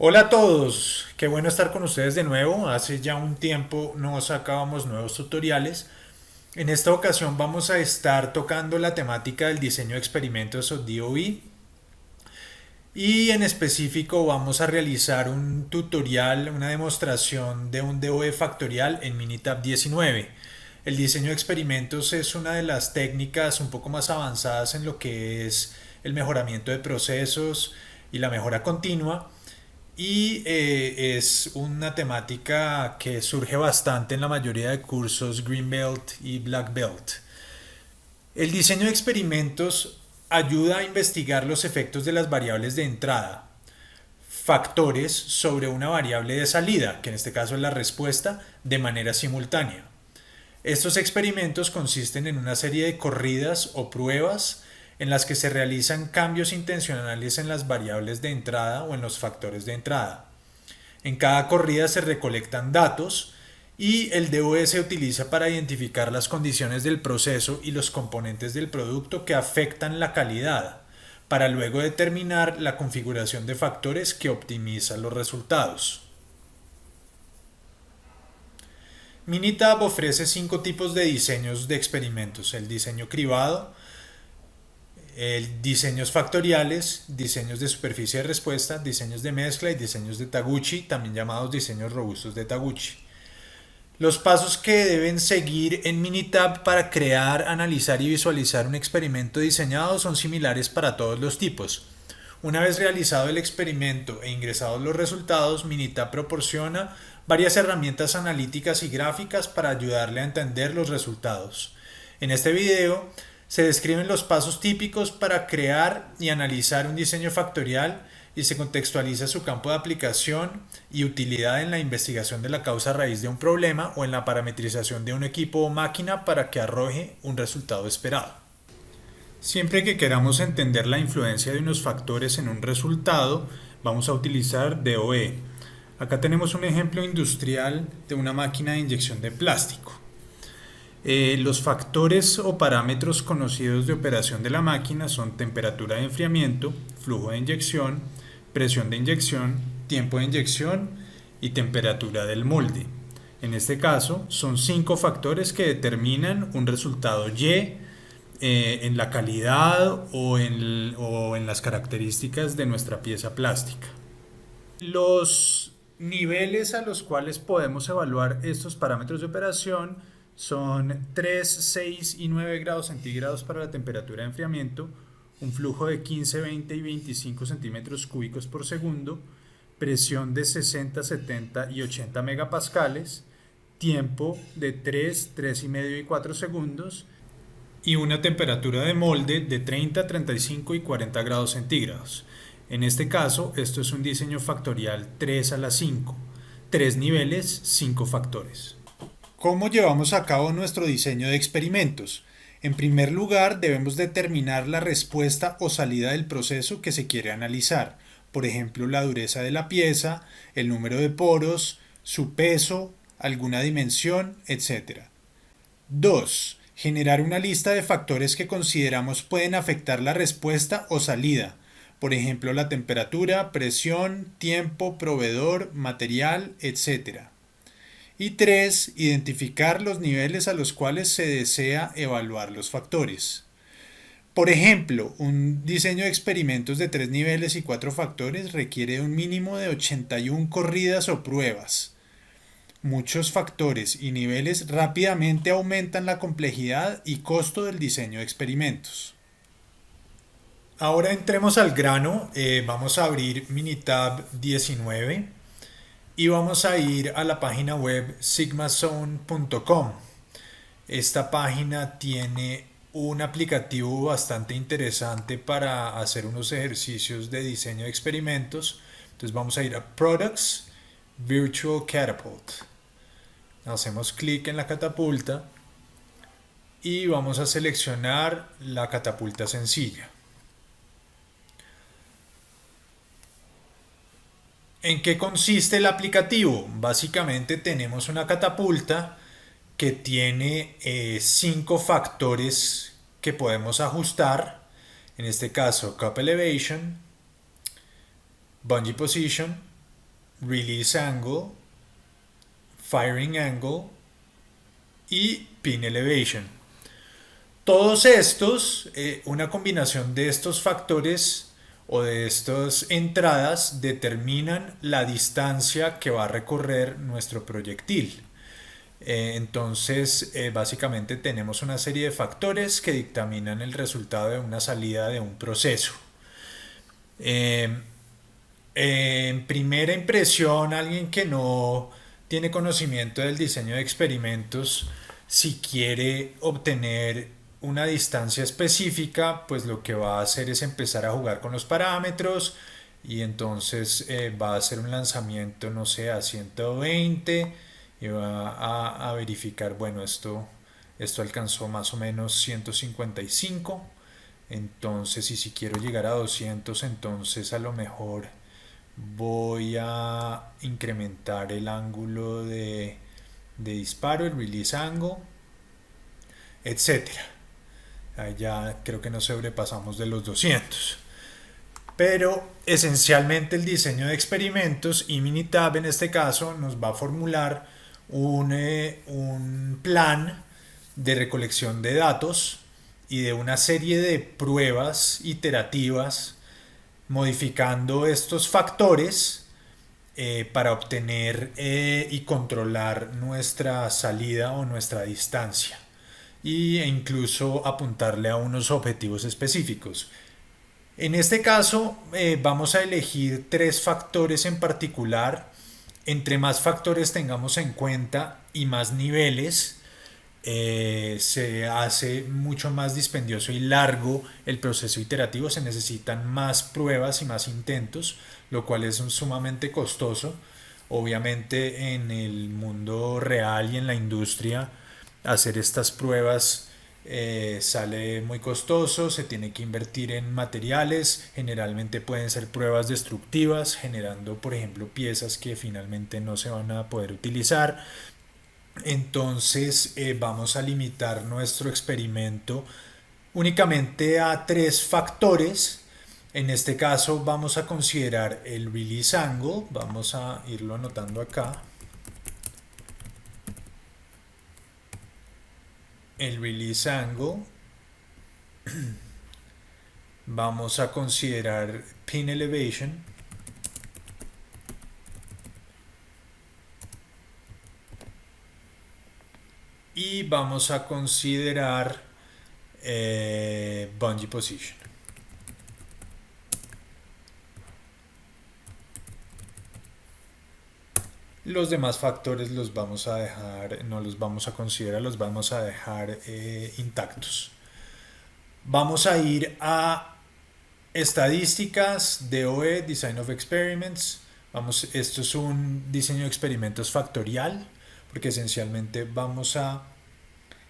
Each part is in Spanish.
Hola a todos, qué bueno estar con ustedes de nuevo. Hace ya un tiempo no sacábamos nuevos tutoriales. En esta ocasión vamos a estar tocando la temática del diseño de experimentos o DOE y en específico vamos a realizar un tutorial, una demostración de un DOE factorial en Minitab 19. El diseño de experimentos es una de las técnicas un poco más avanzadas en lo que es el mejoramiento de procesos y la mejora continua y es una temática que surge bastante en la mayoría de cursos Green Belt y Black Belt. El diseño de experimentos ayuda a investigar los efectos de las variables de entrada, factores sobre una variable de salida, que en este caso es la respuesta, de manera simultánea. Estos experimentos consisten en una serie de corridas o pruebas en las que se realizan cambios intencionales en las variables de entrada o en los factores de entrada. En cada corrida se recolectan datos y el DOE se utiliza para identificar las condiciones del proceso y los componentes del producto que afectan la calidad, para luego determinar la configuración de factores que optimiza los resultados. Minitab ofrece 5 tipos de diseños de experimentos: el diseño cribado, diseños factoriales, diseños de superficie de respuesta, diseños de mezcla y diseños de Taguchi, también llamados diseños robustos de Taguchi. Los pasos que deben seguir en Minitab para crear, analizar y visualizar un experimento diseñado son similares para todos los tipos. Una vez realizado el experimento e ingresados los resultados, Minitab proporciona varias herramientas analíticas y gráficas para ayudarle a entender los resultados. En este video se describen los pasos típicos para crear y analizar un diseño factorial y se contextualiza su campo de aplicación y utilidad en la investigación de la causa raíz de un problema o en la parametrización de un equipo o máquina para que arroje un resultado esperado. Siempre que queramos entender la influencia de unos factores en un resultado, vamos a utilizar DOE. Acá tenemos un ejemplo industrial de una máquina de inyección de plástico. Los factores o parámetros conocidos de operación de la máquina son temperatura de enfriamiento, flujo de inyección, presión de inyección, tiempo de inyección y temperatura del molde. En este caso, son 5 factores que determinan un resultado Y en la calidad o en las características de nuestra pieza plástica. Los niveles a los cuales podemos evaluar estos parámetros de operación son 3, 6 y 9 grados centígrados para la temperatura de enfriamiento, un flujo de 15, 20 y 25 centímetros cúbicos por segundo, presión de 60, 70 y 80 megapascales, tiempo de 3, 3 y medio y 4 segundos y una temperatura de molde de 30, 35 y 40 grados centígrados. En este caso, esto es un diseño factorial 3 a la 5, 3 niveles, 5 factores. ¿Cómo llevamos a cabo nuestro diseño de experimentos? En primer lugar, debemos determinar la respuesta o salida del proceso que se quiere analizar, por ejemplo, la dureza de la pieza, el número de poros, su peso, alguna dimensión, etc. 2. Generar una lista de factores que consideramos pueden afectar la respuesta o salida, por ejemplo, la temperatura, presión, tiempo, proveedor, material, etc. Y 3. Identificar los niveles a los cuales se desea evaluar los factores. Por ejemplo, un diseño de experimentos de 3 niveles y 4 factores requiere un mínimo de 81 corridas o pruebas. Muchos factores y niveles rápidamente aumentan la complejidad y costo del diseño de experimentos. Ahora entremos al grano. Vamos a abrir Minitab 19 y vamos a ir a la página web sigmazone.com. Esta página tiene un aplicativo bastante interesante para hacer unos ejercicios de diseño de experimentos. Entonces vamos a ir a Products, Virtual Catapult. Hacemos clic en la catapulta y vamos a seleccionar la catapulta sencilla. ¿En qué consiste el aplicativo? Básicamente tenemos una catapulta que tiene 5 factores que podemos ajustar. En este caso, Cup Elevation, Bungee Position, release angle, firing angle y pin elevation. Todos estos, una combinación de estos factores o de estas entradas determinan la distancia que va a recorrer nuestro proyectil. Entonces, básicamente tenemos una serie de factores que dictaminan el resultado de una salida de un proceso. Eh, en primera impresión, alguien que no tiene conocimiento del diseño de experimentos, si quiere obtener una distancia específica, pues lo que va a hacer es empezar a jugar con los parámetros y entonces va a hacer un lanzamiento, no sé, a 120 y va a verificar, bueno, esto alcanzó más o menos 155. Entonces, y si quiero llegar a 200, entonces a lo mejor voy a incrementar el ángulo de disparo, el release angle, etcétera. Ya creo que nos sobrepasamos de los 200. Pero esencialmente el diseño de experimentos y Minitab en este caso nos va a formular un plan de recolección de datos y de una serie de pruebas iterativas modificando estos factores para obtener y controlar nuestra salida o nuestra distancia e incluso apuntarle a unos objetivos específicos. En este caso vamos a elegir tres factores en particular. Entre más factores tengamos en cuenta y más niveles, se hace mucho más dispendioso y largo el proceso iterativo, se necesitan más pruebas y más intentos, lo cual es sumamente costoso. Obviamente en el mundo real y en la industria hacer estas pruebas sale muy costoso, se tiene que invertir en materiales, generalmente pueden ser pruebas destructivas, generando por ejemplo piezas que finalmente no se van a poder utilizar. Entonces vamos a limitar nuestro experimento únicamente a tres factores. En este caso vamos a considerar el release angle, vamos a irlo anotando acá. El release angle, vamos a considerar pin elevation, y vamos a considerar bungee position. Los demás factores los vamos a dejar, no los vamos a considerar, los vamos a dejar intactos. Vamos a ir a estadísticas, DOE, Design of Experiments. Esto es un diseño de experimentos factorial, porque esencialmente vamos a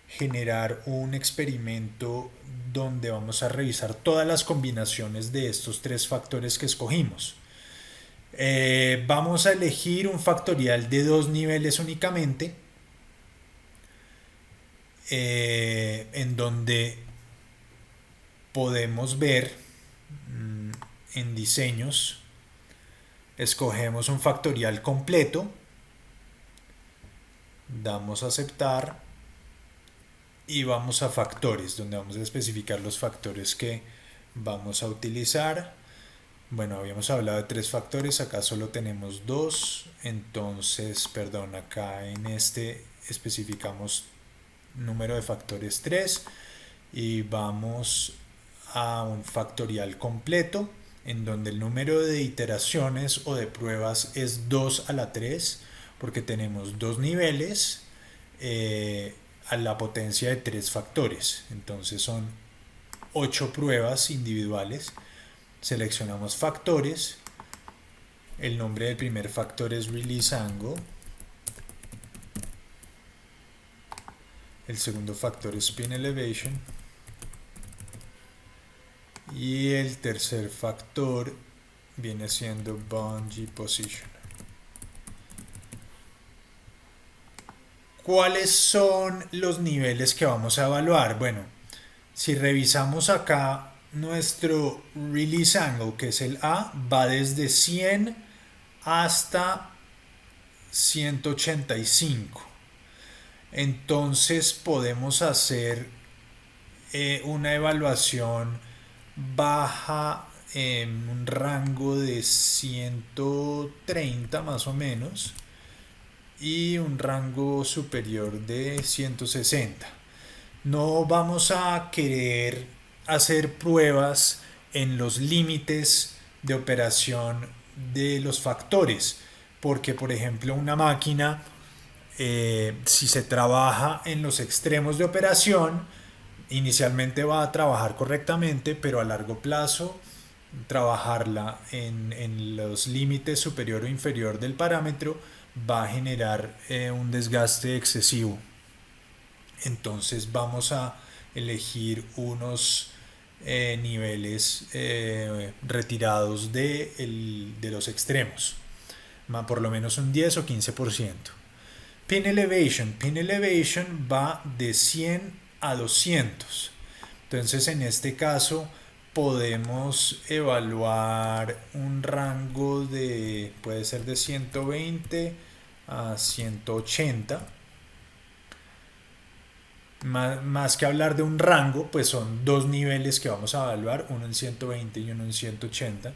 generar un experimento donde vamos a revisar todas las combinaciones de estos tres factores que escogimos. Vamos a elegir un factorial de dos niveles únicamente, en donde podemos ver en diseños, escogemos un factorial completo, damos a aceptar y vamos a factores, donde vamos a especificar los factores que vamos a utilizar. Bueno, habíamos hablado de tres factores, acá solo tenemos dos, entonces, perdón, acá en este especificamos número de factores 3 y vamos a un factorial completo en donde el número de iteraciones o de pruebas es 2 a la 3 porque tenemos dos niveles a la potencia de 3 factores, entonces son 8 pruebas individuales. Seleccionamos factores, el nombre del primer factor es release angle, el segundo factor es pin elevation y el tercer factor viene siendo bungee position. ¿Cuáles son los niveles que vamos a evaluar? Bueno, si revisamos acá nuestro release angle, que es el A, va desde 100 hasta 185. Entonces podemos hacer una evaluación baja en un rango de 130 más o menos y un rango superior de 160. No vamos a querer hacer pruebas en los límites de operación de los factores, porque por ejemplo una máquina, si se trabaja en los extremos de operación, inicialmente va a trabajar correctamente, pero a largo plazo trabajarla en los límites superior o inferior del parámetro va a generar un desgaste excesivo. Entonces vamos a elegir unos niveles retirados de los extremos, por lo menos un 10 o 15%. Pin elevation. Pin elevation va de 100 a 200. Entonces en este caso podemos evaluar un rango de, puede ser de 120 a 180. Más que hablar de un rango, pues son dos niveles que vamos a evaluar, uno en 120 y uno en 180.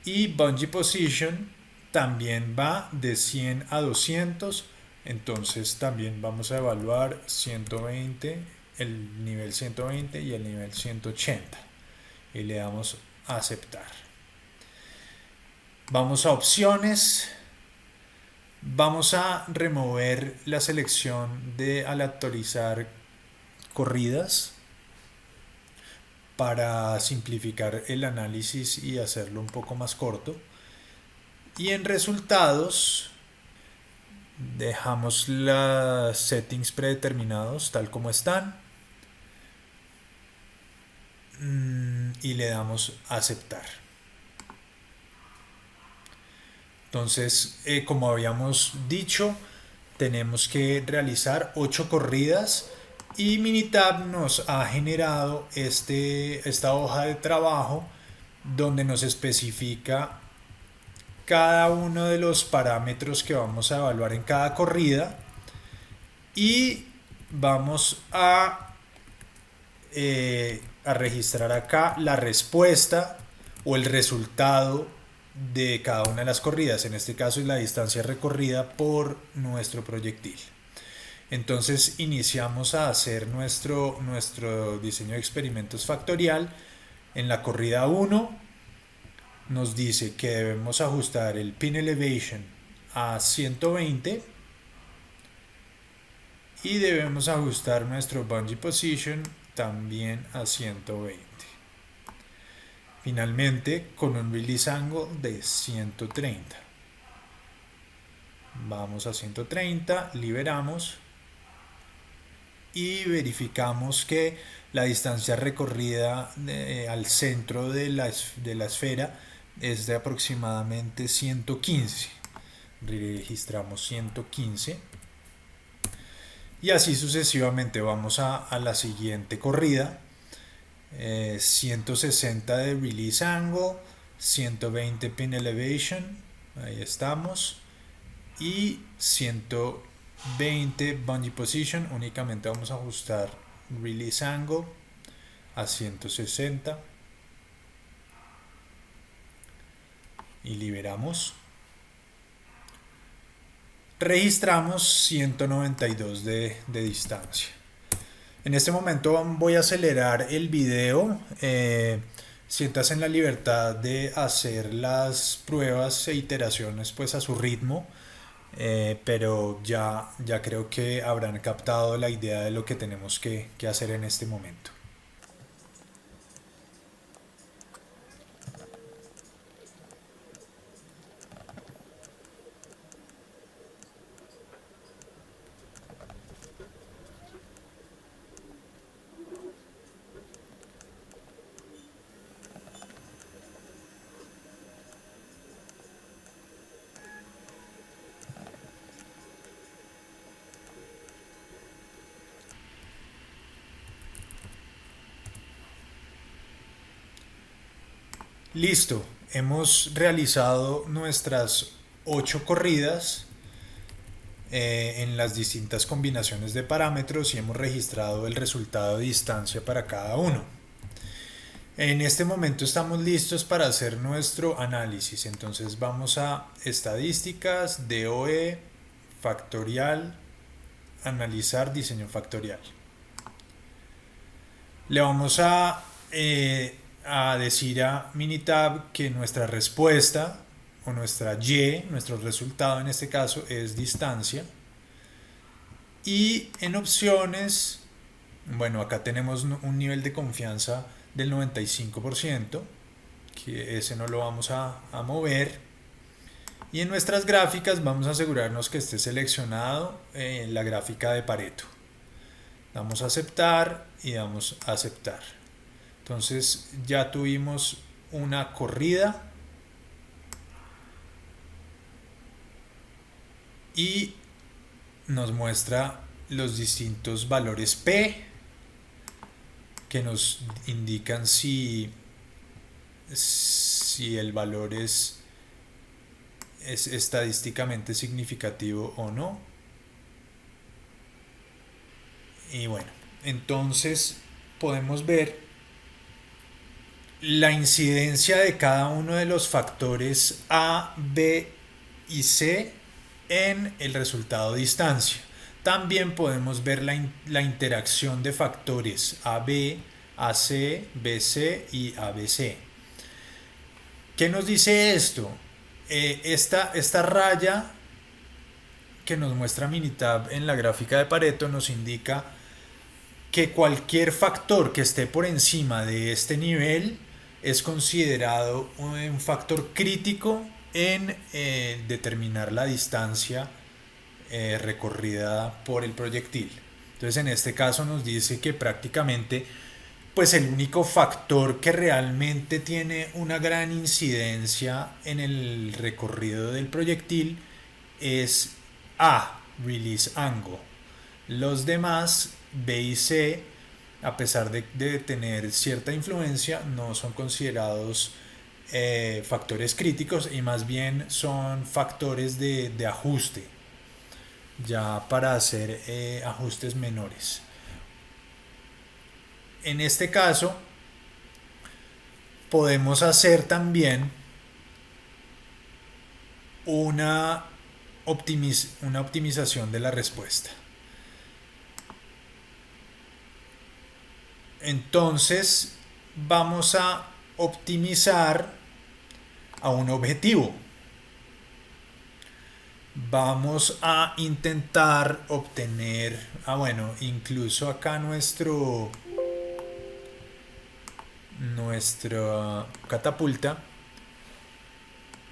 Y bungee position también va de 100 a 200, entonces también vamos a evaluar 120, el nivel 120 y el nivel 180 y le damos a aceptar. Vamos a opciones. Vamos a remover la selección de aleatorizar corridas para simplificar el análisis y hacerlo un poco más corto. Y en resultados dejamos los settings predeterminados tal como están y le damos a aceptar. Entonces, como habíamos dicho, tenemos que realizar 8 corridas y Minitab nos ha generado esta hoja de trabajo donde nos especifica cada uno de los parámetros que vamos a evaluar en cada corrida y vamos a registrar acá la respuesta o el resultado de cada una de las corridas. En este caso es la distancia recorrida por nuestro proyectil. Entonces iniciamos a hacer nuestro diseño de experimentos factorial. En la corrida 1 nos dice que debemos ajustar el pin elevation a 120 y debemos ajustar nuestro bungee position también a 120. Finalmente, con un release angle de 130. Vamos a 130, liberamos y verificamos que la distancia recorrida al centro de la esfera es de aproximadamente 115. Registramos 115 y así sucesivamente. Vamos a la siguiente corrida. 160 de release angle, 120 pin elevation, ahí estamos, y 120 bungee position. Únicamente vamos a ajustar release angle a 160 y liberamos. Registramos 192 de distancia. En este momento voy a acelerar el video. Siéntase en la libertad de hacer las pruebas e iteraciones pues a su ritmo. Pero ya creo que habrán captado la idea de lo que tenemos que hacer en este momento. Listo. hemos realizado nuestras 8 corridas en las distintas combinaciones de parámetros y hemos registrado el resultado de distancia para cada uno. En este momento estamos listos para hacer nuestro análisis. Entonces vamos a estadísticas, DOE, factorial, analizar diseño factorial. Le vamos a decir a Minitab que nuestra respuesta o nuestra Y, nuestro resultado en este caso es distancia. Y en opciones, bueno, acá tenemos un nivel de confianza del 95%, que ese no lo vamos a mover. Y en nuestras gráficas vamos a asegurarnos que esté seleccionado la gráfica de Pareto. Damos a aceptar y damos a aceptar. Entonces ya tuvimos una corrida y nos muestra los distintos valores P que nos indican si el valor es estadísticamente significativo o no. Y bueno, entonces podemos ver la incidencia de cada uno de los factores A, B y C en el resultado de distancia. También podemos ver la interacción de factores AB, AC, BC y ABC. ¿Qué nos dice esto? Esta raya que nos muestra Minitab en la gráfica de Pareto nos indica que cualquier factor que esté por encima de este nivel es considerado un factor crítico en determinar la distancia recorrida por el proyectil. Entonces en este caso nos dice que prácticamente pues el único factor que realmente tiene una gran incidencia en el recorrido del proyectil es A, release angle. Los demás, B y C, a pesar de tener cierta influencia, no son considerados factores críticos y más bien son factores de ajuste, ya para hacer ajustes menores. En este caso podemos hacer también una optimización de la respuesta. Entonces vamos a optimizar a un objetivo. Vamos a intentar obtener, incluso acá nuestra catapulta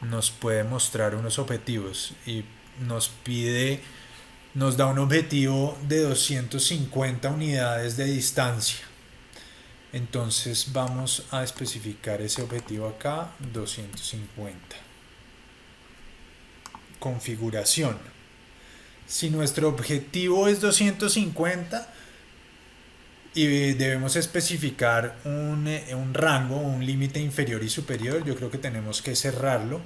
nos puede mostrar unos objetivos y nos da un objetivo de 250 unidades de distancia. Entonces vamos a especificar ese objetivo acá, 250. Configuración. Si nuestro objetivo es 250 y debemos especificar un rango, un límite inferior y superior, yo creo que tenemos que cerrarlo.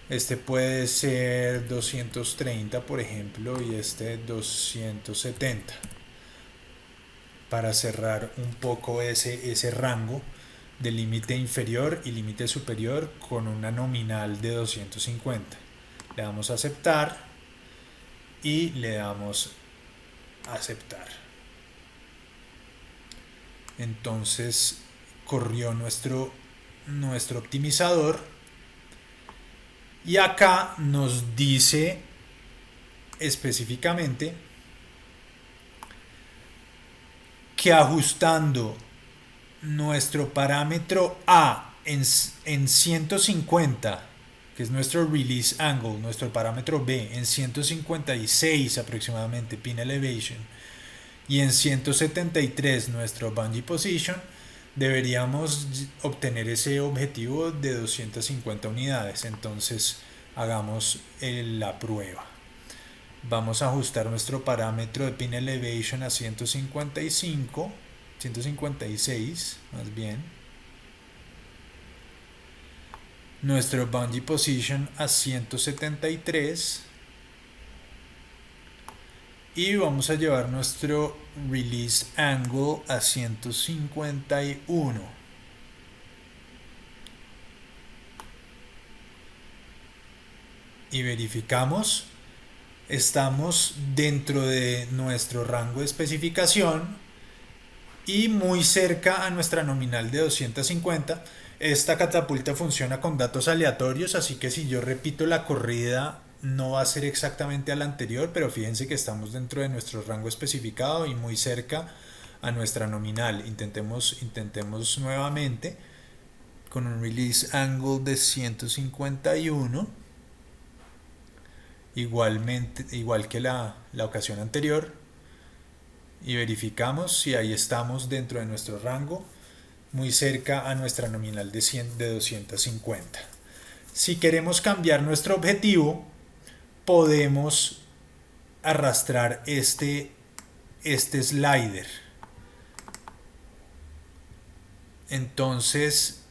Este puede ser 230, por ejemplo, y este 270. Para cerrar un poco ese rango de límite inferior y límite superior con una nominal de 250. Le damos a aceptar y le damos a aceptar. Entonces corrió nuestro optimizador y acá nos dice específicamente que ajustando nuestro parámetro A en 150, que es nuestro release angle, nuestro parámetro B en 156 aproximadamente pin elevation, y en 173 nuestro bungee position, deberíamos obtener ese objetivo de 250 unidades. Entonces hagamos la prueba. Vamos a ajustar nuestro parámetro de pin elevation a 156 más bien, nuestro bungee position a 173 y vamos a llevar nuestro release angle a 151 y verificamos. Estamos dentro de nuestro rango de especificación y muy cerca a nuestra nominal de 250. Esta catapulta funciona con datos aleatorios, así que si yo repito la corrida no va a ser exactamente a la anterior, pero fíjense que estamos dentro de nuestro rango especificado y muy cerca a nuestra nominal. Intentemos nuevamente con un release angle de 151, igual que la ocasión anterior, y verificamos si ahí estamos dentro de nuestro rango, muy cerca a nuestra nominal de 250. Si queremos cambiar nuestro objetivo, podemos arrastrar este slider. Entonces,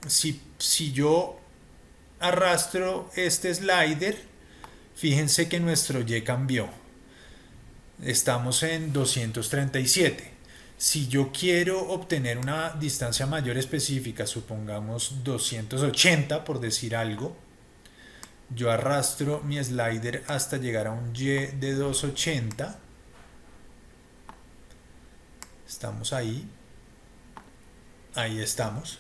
si yo arrastro este slider, fíjense que nuestro Y cambió. Estamos en 237. Si yo quiero obtener una distancia mayor específica, supongamos 280 por decir algo, yo arrastro mi slider hasta llegar a un Y de 280. Estamos ahí. Ahí estamos.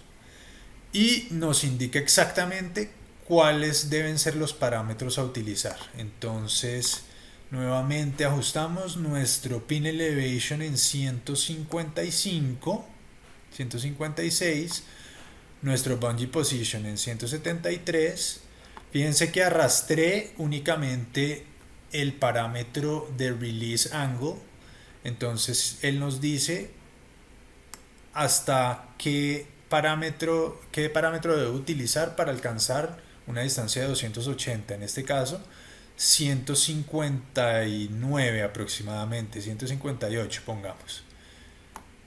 Y nos indica exactamente cuáles deben ser los parámetros a utilizar. Entonces, nuevamente ajustamos nuestro pin elevation en 155, 156, nuestro bungee position en 173. Fíjense que arrastré únicamente el parámetro de release angle. Entonces él nos dice hasta qué parámetro debo utilizar para alcanzar una distancia de 280. En este caso 159 aproximadamente, 158 pongamos.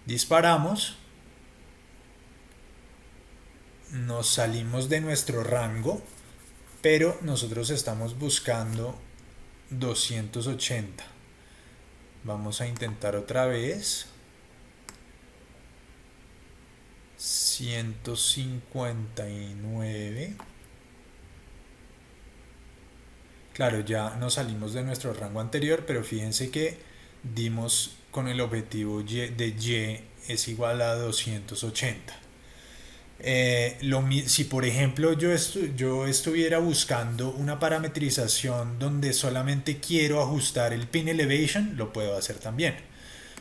Disparamos, nos salimos de nuestro rango, pero nosotros estamos buscando 280. Vamos a intentar otra vez. 159. Claro, ya nos salimos de nuestro rango anterior, pero fíjense que dimos con el objetivo de Y es igual a 280. Si por ejemplo yo estuviera buscando una parametrización donde solamente quiero ajustar el pin elevation, lo puedo hacer también,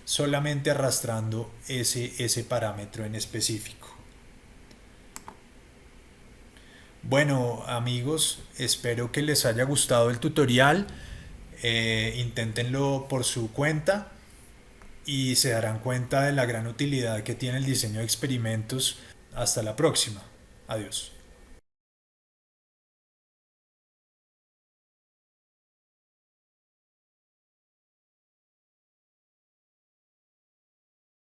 solamente arrastrando ese parámetro en específico. Bueno amigos, espero que les haya gustado el tutorial. Inténtenlo por su cuenta y se darán cuenta de la gran utilidad que tiene el diseño de experimentos. Hasta la próxima. Adiós.